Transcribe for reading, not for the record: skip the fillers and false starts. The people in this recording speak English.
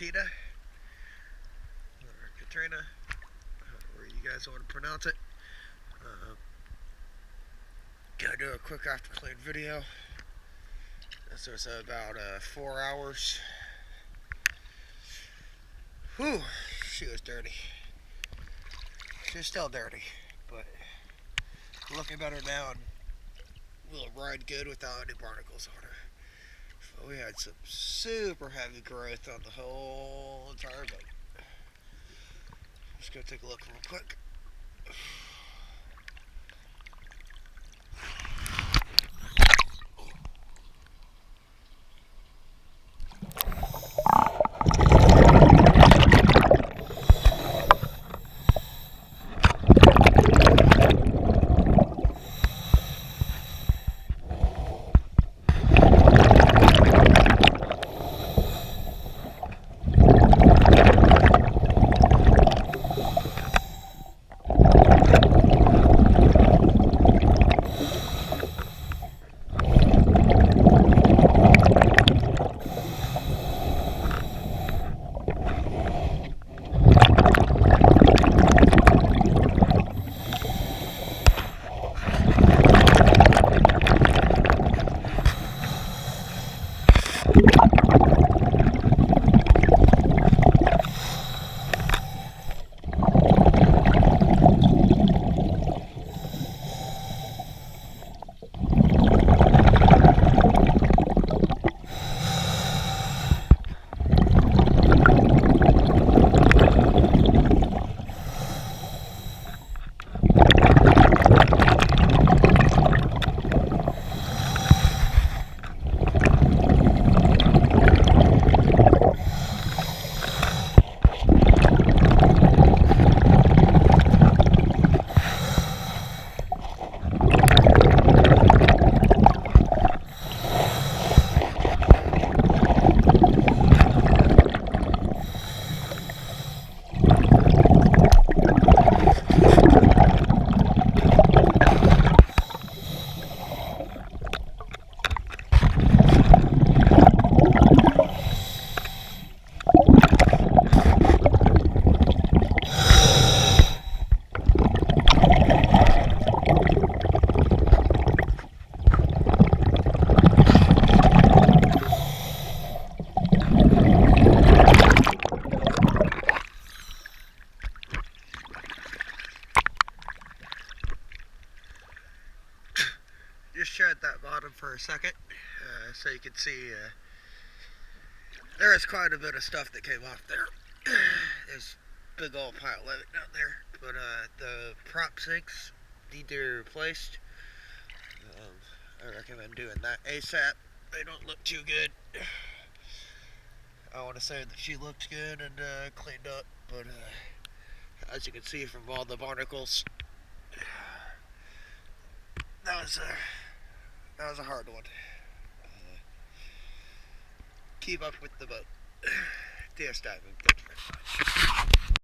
Tina, or Katrina, however you guys want to pronounce it. Gonna do a quick after clean video. This was about 4 hours. Whew, she was dirty. She's still dirty, but looking better now and will ride good without any barnacles on her. So we had some super heavy growth on the whole entire boat. Just gonna take a look real quick. Just shut that bottom for a second so you can see there is quite a bit of stuff that came off there. There's a big old pile of it down there, but the prop sinks need to be replaced. I recommend doing that ASAP. They don't look too good. I want to say that she looked good and cleaned up, but as you can see from all the barnacles, that was a hard one. Keep up with the boat. DS diving. Thank you very much.